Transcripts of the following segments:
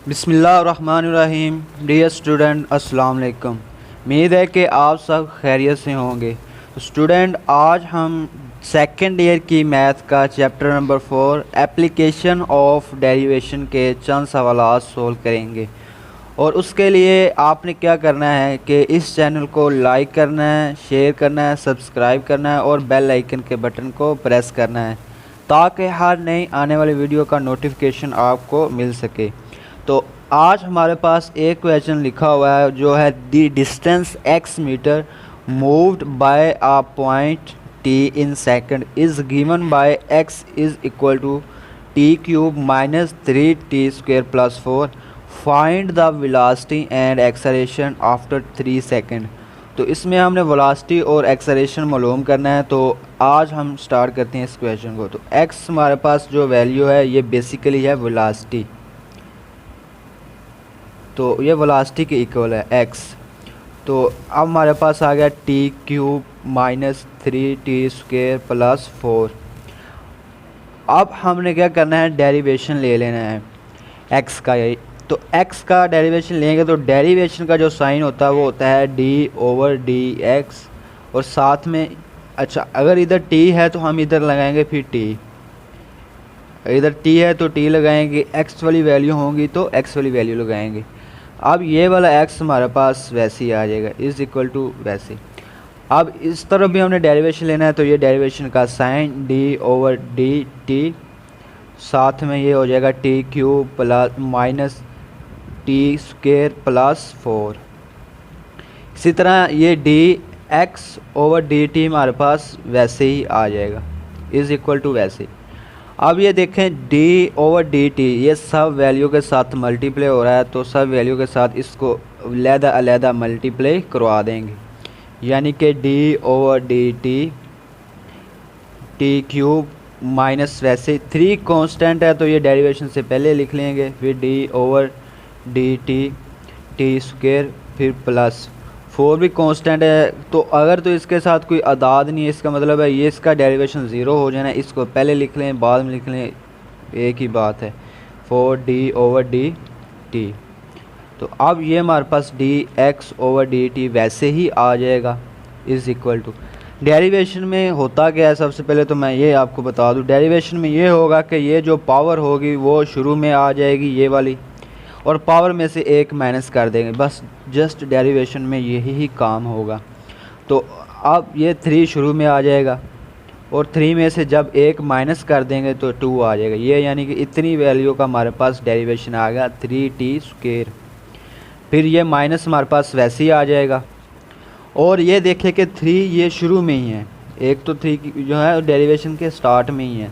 बिस्मिल्लाहिर्रहमानिर्रहीम। Dear student, अस्सलाम वालेकुम। उम्मीद है कि आप सब खैरियत से होंगे। तो स्टूडेंट, आज हम सेकेंड ईयर की मैथ का chapter number 4 application of derivation के चंद सवालात सोल्व करेंगे। और उसके लिए आपने क्या करना है कि इस चैनल को लाइक करना है, शेयर करना है, सब्सक्राइब करना है और बेल आइकन के बटन को प्रेस करना है ताकि हर नई आने वाली वीडियो का नोटिफिकेशन आपको मिल सके। तो आज हमारे पास एक क्वेश्चन लिखा हुआ है जो है the distance x metre moved by a point t in second is given by x is equal to t cube minus 3t square plus 4। Find the velocity and acceleration after 3 second. तो इसमें हमने velocity और acceleration मालूम करना है। तो आज हम स्टार्ट करते हैं इस क्वेश्चन को। तो x हमारे पास जो वैल्यू है ये बेसिकली है वेलोसिटी, तो ये वेलोसिटी के इक्वल है x। तो अब हमारे पास आ गया t cube minus 3t square plus 4। अब हमने क्या करना है, डेरिवेशन ले लेना है x का। यही तो x का डेरिवेशन लेंगे तो डेरिवेशन का जो साइन होता है वो होता है d/dx। और साथ में अच्छा, अगर इधर t है तो हम इधर लगाएंगे फिर t, इधर t है तो t लगाएंगे, x वाली वैल्यू होंगी तो x वाली वैल्यू लगाएंगे। अब ये वाला x हमारे पास वैसे ही आ जाएगा, इज़ इक्वल टू वैसे। अब इस तरफ भी हमने डेरिवेशन लेना है तो ये डेरिवेशन का साइन d/dt, साथ में ये हो जाएगा t cube plus minus t square plus 4। इसी तरह ये dx/dt हमारे पास वैसे ही आ जाएगा, इज़ इक्वल टू वैसे। अब ये देखें d/dt ये सब वैल्यू के साथ मल्टीप्लाई हो रहा है, तो सब वैल्यू के साथ इसको अलग-अलग मल्टीप्लाई करवा देंगे। यानी कि d/dt t क्यूब माइनस वैसे 3 कांस्टेंट है तो ये डेरिवेशन से पहले लिख लेंगे, फिर d/dt t स्क्वायर फिर प्लस 4 भी कांस्टेंट है। तो अगर तो इसके साथ कोई अदाद नहीं है, इसका मतलब है ये इसका डेरिवेशन ज़ीरो हो जाना है। इसको पहले लिख लें बाद में लिख लें, एक ही बात है, 4d/dt। तो अब ये हमारे पास dx/dt वैसे ही आ जाएगा, इज़ इक्वल टू। डेरिवेशन में होता क्या है, सबसे पहले तो मैं ये आपको बता दूं, डेरिवेशन में ये होगा कि ये जो पावर होगी वो शुरू में आ जाएगी ये वाली, और पावर में से एक माइनस कर देंगे, बस जस्ट डेरिवेशन में यही काम होगा। तो अब ये 3 शुरू में आ जाएगा और 3 में से जब एक माइनस कर देंगे तो 2 आ जाएगा। ये यानी कि इतनी वैल्यू का हमारे पास डेरिवेशन आ गया 3t स्क्वायर। फिर ये माइनस हमारे पास वैसे ही आ जाएगा। और ये देखें कि 3 ये शुरू में ही है, एक तो 3 जो है डेरिवेशन के स्टार्ट में ही है।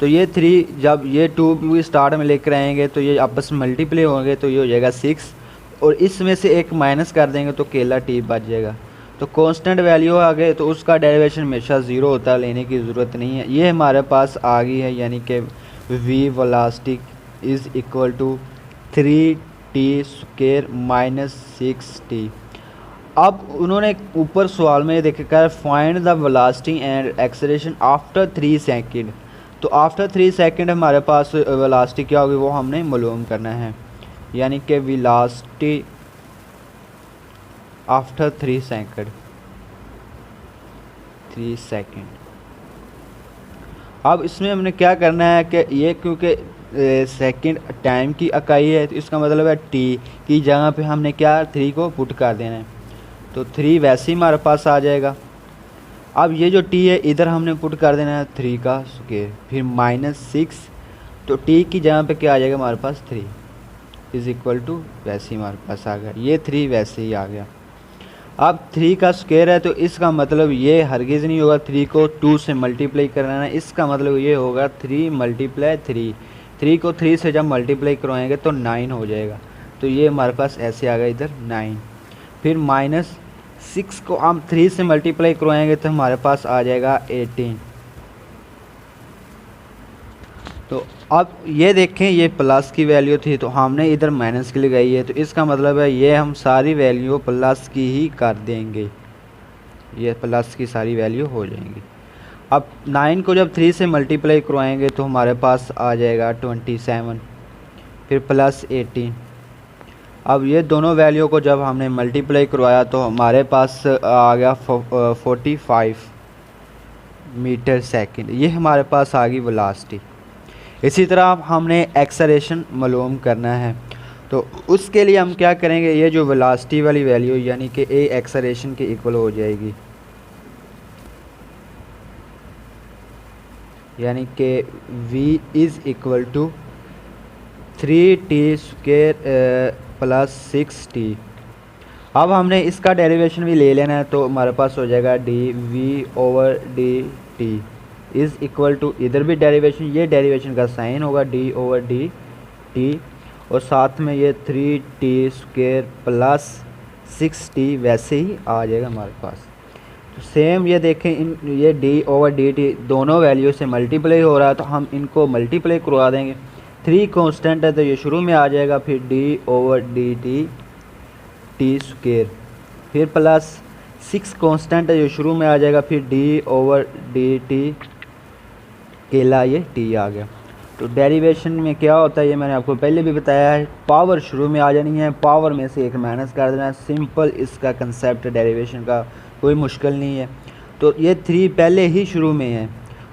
तो ये 3 जब ये 2 भी स्टार्ट में लेकर आएंगे तो ये आपस में मल्टीप्लाई होंगे तो ये हो जाएगा 6, और इसमें से एक माइनस कर देंगे तो केला t बच जाएगा। तो कांस्टेंट वैल्यू आ गए तो उसका डेरिवेशन हमेशा ज़ीरो होता है, लेने की ज़रूरत नहीं है। ये हमारे पास आ गई है, यानी कि v velocity is equal to 3t square minus 6t। अब उन्होंने ऊपर सवाल में देखकर find the velocity and acceleration after 3 second. तो आफ्टर 3 सेकंड हमारे पास वेलोसिटी क्या होगी वो हमने मालूम करना है, यानी कि वेलोसिटी आफ्टर 3 सेकंड। अब इसमें हमने क्या करना है कि ये क्योंकि सेकंड टाइम की इकाई है तो इसका मतलब है t की जगह पे हमने क्या 3 को पुट कर देना है। तो 3 वैसे ही हमारे पास आ जाएगा। अब ये जो t है इधर हमने पुट कर देना है 3 का स्क्वायर, फिर माइनस 6, तो t की जगह पे क्या आ जाएगा हमारे पास 3, इज़ इक्वल टू वैसे ही हमारे पास आ गया, ये 3 वैसे ही आ गया। अब 3 का स्क्वायर है तो इसका मतलब ये हरगिज़ नहीं होगा 3 को 2 से मल्टीप्लाई करना है, इसका मतलब ये होगा 3 मल्टीप्लाई 3 को 3 से जब मल्टीप्लाई करवाएंगे तो 9 हो जाएगा। तो ये हमारे पास ऐसे आ गया इधर 9। फिर माइनस 6 को हम 3 से मल्टीप्लाई करवाएंगे तो हमारे पास आ जाएगा 18। तो अब ये देखें ये प्लस की वैल्यू थी तो हमने इधर माइनस की लगाई है, तो इसका मतलब है ये हम सारी वैल्यू प्लस की ही कर देंगे, ये प्लस की सारी वैल्यू हो जाएंगी। अब 9 को जब 3 से मल्टीप्लाई करवाएंगे तो हमारे पास आ जाएगा 27, फिर प्लस 18। अब ये दोनों वैल्यू को जब हमने मल्टीप्लाई करवाया तो हमारे पास आ गया 45 मीटर सेकंड। ये हमारे पास आ गई वेलोसिटी। इसी तरह अब हमने एक्सेलरेशन मालूम करना है, तो उसके लिए हम क्या करेंगे, ये जो वेलोसिटी वाली वैल्यू यानी कि ए एक्सेलरेशन के इक्वल हो जाएगी, यानी कि v is equal to 3t² plus 6t। अब हमने इसका डेरिवेशन भी ले लेना है, तो हमारे पास हो जाएगा dv/dt इज़ इक्वल टू, इधर भी डेरिवेशन, ये डेरिवेशन का साइन होगा d/dt, और साथ में ये 3t² प्लस 6t वैसे ही आ जाएगा हमारे पास। तो सेम ये देखें, ये d/dt दोनों वैल्यू से मल्टीप्लाई हो रहा है, तो हम इनको मल्टीप्लाई करवा देंगे। 3 कांस्टेंट है तो ये शुरू में आ जाएगा, फिर d/dt t², फिर प्लस 6 कांस्टेंट है, ये शुरू में आ जाएगा, फिर d/dt केला ये t आ गया। तो डेरिवेशन में क्या होता है ये मैंने आपको पहले भी बताया है, पावर शुरू में आ जानी है, पावर में से एक माइनस कर देना है। सिंपल इसका कंसेप्ट डेरिवेशन का, कोई मुश्किल नहीं है। तो ये 3 पहले ही शुरू में है,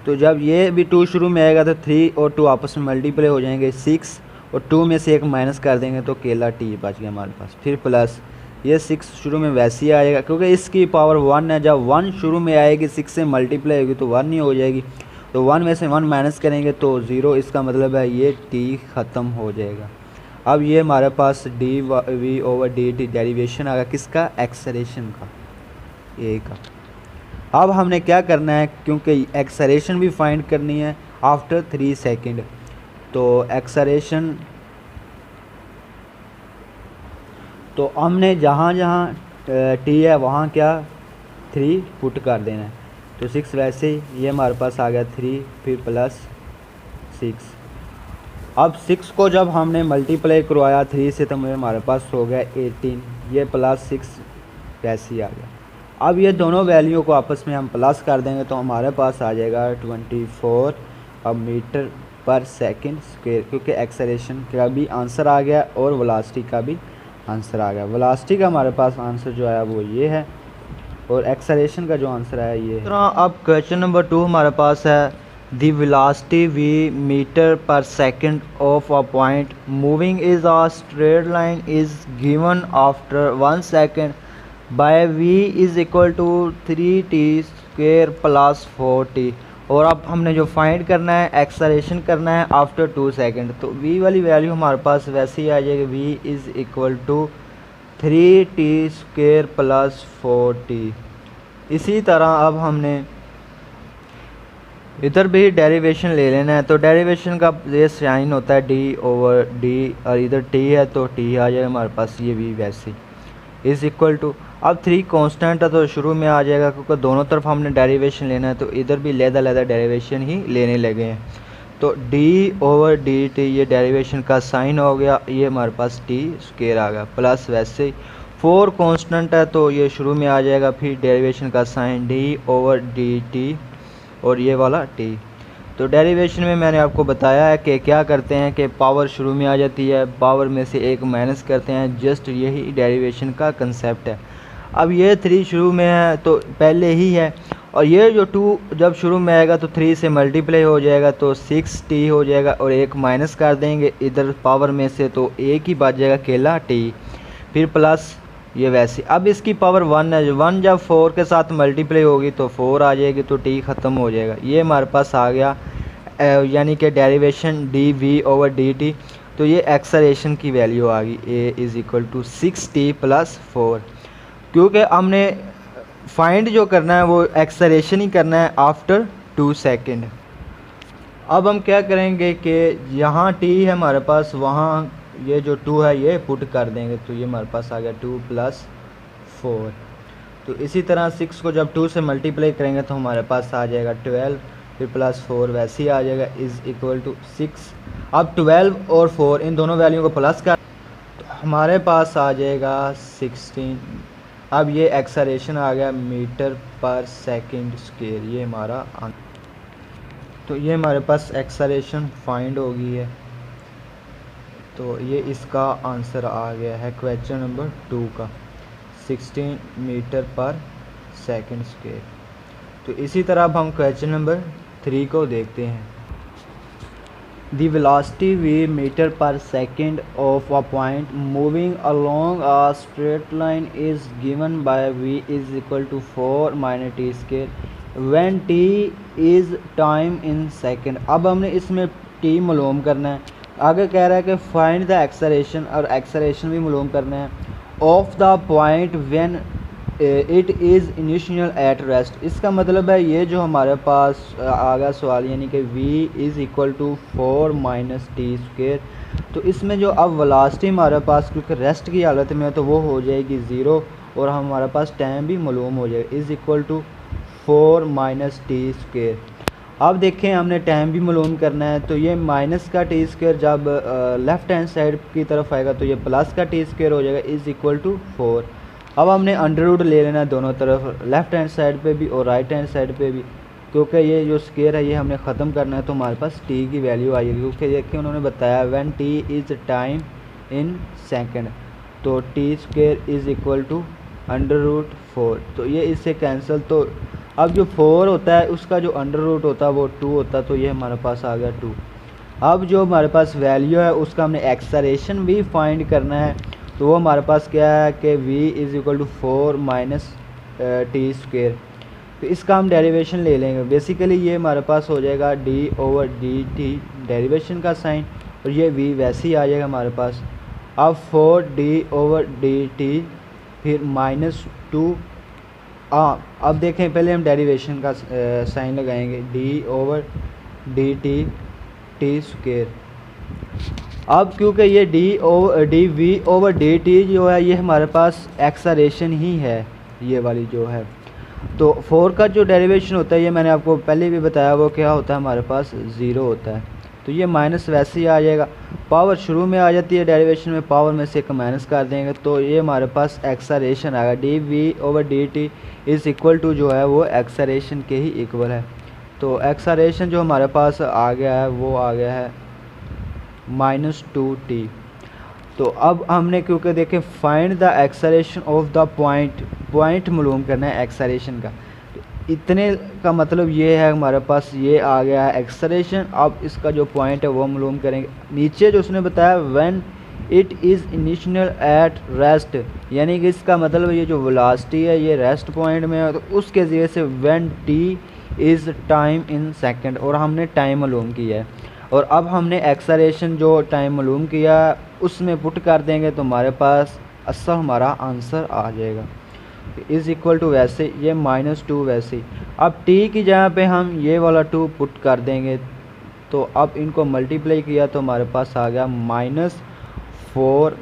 तो जब ये भी 2 शुरू में आएगा तो 3 और 2 आपस में मल्टीप्लाई हो जाएंगे, 6 और 2 में से एक माइनस कर देंगे तो केला t बच गया हमारे पास। फिर प्लस ये 6 शुरू में वैसे ही आएगा, क्योंकि इसकी पावर 1 है, जब 1 शुरू में आएगी 6 से मल्टीप्लाई होगी तो 1 ही हो जाएगी, तो 1 में से 1 माइनस करेंगे तो 0, इसका मतलब है ये t ख़त्म हो जाएगा। अब ये हमारे पास dv/dt डेरिवेशन आ गया, किसका, एक्सेलरेशन का, ए का। अब हमने क्या करना है, क्योंकि एक्सेलरेशन भी फाइंड करनी है आफ्टर 3 सेकंड, तो एक्सेलरेशन, तो हमने जहाँ जहाँ t है वहाँ क्या 3 पुट कर देना है, तो 6 वैसे ही ये हमारे पास आ गया 3, फिर प्लस 6। अब 6 को जब हमने मल्टीप्लाई करवाया 3 से तो हमारे पास हो गया 18, ये प्लस 6 वैसे ही आ गया। अब ये दोनों वैल्यू को आपस में हम प्लस कर देंगे तो हमारे पास आ जाएगा 24 मीटर पर सेकंड स्क्वायर, क्योंकि एक्सेलरेशन का भी आंसर आ गया और वेलोसिटी का भी आंसर आ गया। वेलोसिटी का हमारे पास आंसर जो आया वो ये है, और एक्सेलरेशन का जो आंसर आया ये है। अब क्वेश्चन नंबर 2 हमारे पास है, द वेलोसिटी v मीटर पर second of a point moving is a straight line is given after 1 second by v is equal to 3t² plus 4t। और अब हमने जो फाइंड करना है, एक्सेलरेशन करना है आफ्टर 2 सेकंड, तो v वाली वैल्यू हमारे पास वैसे ही आ जाएगी, v is equal to 3t² plus 4t। इसी तरह अब हमने इधर भी डेरिवेशन ले लेना है, तो डेरिवेशन का ये साइन होता है d/d, और इधर t है तो t आ जाएगा हमारे पास, ये v वैसे इज़ इक्वल टू, अब 3 कांस्टेंट है तो शुरू में आ जाएगा, क्योंकि दोनों तरफ हमने डेरिवेशन लेना है, तो इधर भी लहदा डेरिवेशन ही लेने लगे हैं। तो d/dt ये डेरिवेशन का साइन हो गया, ये हमारे पास t² आ गया, प्लस वैसे ही 4 कांस्टेंट है तो ये शुरू में आ जाएगा, फिर डेरिवेशन का साइन d/dt और ये वाला t। तो डेरिवेशन में मैंने आपको बताया है कि क्या करते हैं कि पावर शुरू में आ जाती है, पावर में से एक माइनस करते हैं, जस्ट यही डेरिवेशन का कंसेप्ट है। अब ये 3 शुरू में है तो पहले ही है, और ये जो 2 जब शुरू में आएगा तो 3 से मल्टीप्लाई हो जाएगा तो 6t हो जाएगा, और एक माइनस कर देंगे इधर पावर में से तो एक ही बच जाएगा केला t, फिर प्लस ये वैसे। अब इसकी पावर 1 है, 1 जब 4 के साथ मल्टीप्लाई होगी तो 4 आ जाएगी, तो t ख़त्म हो जाएगा। ये हमारे पास आ गया यानी कि डेरिवेशन dv/dt। तो ये एक्सेलरेशन की वैल्यू आ गई, a is equal to 6t plus 4, क्योंकि हमने फाइंड जो करना है वो एक्सेलरेशन ही करना है आफ्टर 2 सेकंड। अब हम क्या करेंगे कि यहाँ t है हमारे पास, वहाँ ये जो 2 है ये पुट कर देंगे, तो ये हमारे पास आ गया 2 प्लस 4। तो इसी तरह 6 को जब 2 से मल्टीप्लाई करेंगे तो हमारे पास आ जाएगा 12, फिर प्लस 4 वैसे ही आ जाएगा, इज़ इक्वल टू 6। अब 12 और 4 इन दोनों वैल्यू को प्लस कर तो हमारे पास आ जाएगा 16। अब ये एक्सेलरेशन आ गया मीटर पर सेकंड स्क्वायर, ये हमारा तो ये हमारे पास एक्सेलरेशन फाइंड हो गई है। तो ये इसका आंसर आ गया है क्वेश्चन नंबर 2 का 16 मीटर पर सेकंड स्क्वायर। तो इसी तरह अब हम क्वेश्चन नंबर 3 को देखते हैं। The velocity v meter per second of a point moving along a straight line is given by v is equal to 4 minus t square when t is time in second। अब हमने इसमें t मालूम करना है। आगे कह रहा है कि फाइंड द एक्सेलरेशन, और एक्सेलरेशन भी मालूम करना है of the point when it is initial at rest. इसका मतलब है ये जो हमारे पास आ गया सवाल, यानी कि v is equal to 4 minus t square. तो इसमें जो अब वेलोसिटी हमारे पास क्योंकि रेस्ट की हालत में है तो वो हो जाएगी 0, और हमारे पास टाइम भी मालूम हो जाएगा is equal to 4 minus t square. अब देखें हमने टाइम भी मालूम करना है, तो ये माइनस का टी स्क्वायर जब लेफ़्ट हैंड साइड की तरफ आएगा तो ये प्लस का टी स्क्वायर हो जाएगा इज़ इक्वल टू 4। अब हमने अंडर रूट ले लेना है दोनों तरफ, लेफ़्ट हैंड साइड पे भी और राइट हैंड साइड पे भी, क्योंकि ये जो स्क्वायर है ये हमने ख़त्म करना है। तो हमारे पास टी की वैल्यू आएगी, क्योंकि देखिए उन्होंने बताया when t is time in second, तो t square is equal to under root 4। तो ये इससे कैंसिल, तो अब जो 4 होता है उसका जो अंडर रूट होता है वो 2 होता है, तो ये हमारे पास आ गया 2। अब जो हमारे पास वैल्यू है उसका हमने एक्सेलरेशन भी फाइंड करना है, तो वो हमारे पास क्या है कि v is equal to 4 minus t square. तो इसका हम डेरिवेशन ले लेंगे। बेसिकली ये हमारे पास हो जाएगा d over d T derivation का साइन, और ये v वैसे ही आ जाएगा हमारे पास। अब 4d ओवर डी टी फिर माइनस 2। अब देखें पहले हम डेरिवेशन का साइन लगाएंगे d over d t square. अब क्योंकि ये d v over d t जो है ये हमारे पास एक्सेलरेशन ही है, ये वाली जो है। तो 4 का जो डेरिवेशन होता है ये मैंने आपको पहले भी बताया, वो क्या होता है हमारे पास 0 होता है। तो ये माइनस वैसे ही आ जाएगा, पावर शुरू में आ जाती है डेरिवेशन में, पावर में से एक माइनस कर देंगे तो ये हमारे पास एक्सेलरेशन आएगा d v over d t is equal to जो है वो एक्सेलरेशन के ही इक्वल है। तो एक्सेलरेशन जो हमारे पास आ गया है वो आ गया है -2t। तो अब हमने क्योंकि देखें find the acceleration of the point मालूम करना है एक्सेलरेशन का, तो इतने का मतलब ये है हमारे पास ये आ गया है एक्सेलरेशन। अब इसका जो पॉइंट है वो मालूम करेंगे। नीचे जो उसने बताया when it is initial at rest, यानी कि इसका मतलब ये जो वेलोसिटी है ये रेस्ट पॉइंट में है, तो उसके ज़रिए से when t is time in second, और हमने टाइम मालूम किया है। और अब हमने एक्सेलरेशन जो टाइम मालूम किया उसमें पुट कर देंगे तो हमारे पास असल हमारा आंसर आ जाएगा इज़ इक्वल टू वैसे ये -2 वैसे ही। अब टी की जगह पे हम ये वाला 2 पुट कर देंगे, तो अब इनको मल्टीप्लाई किया तो हमारे पास आ गया -4,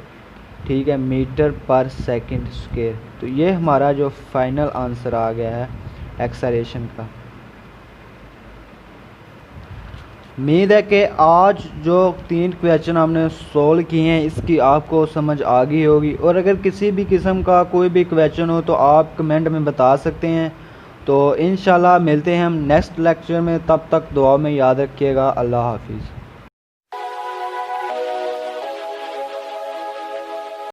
ठीक है, मीटर पर सेकंड स्क्वायर। तो ये हमारा जो फाइनल आंसर आ गया है एक्सेलरेशन का। उम्मीद है कि आज जो 3 क्वेश्चन हमने सॉल्व किए हैं इसकी आपको समझ आ गई होगी, और अगर किसी भी किस्म का कोई भी क्वेश्चन हो तो आप कमेंट में बता सकते हैं। तो इंशाल्लाह मिलते हैं हम नेक्स्ट लेक्चर में, तब तक दुआ में याद रखिएगा। अल्लाह हाफिज़।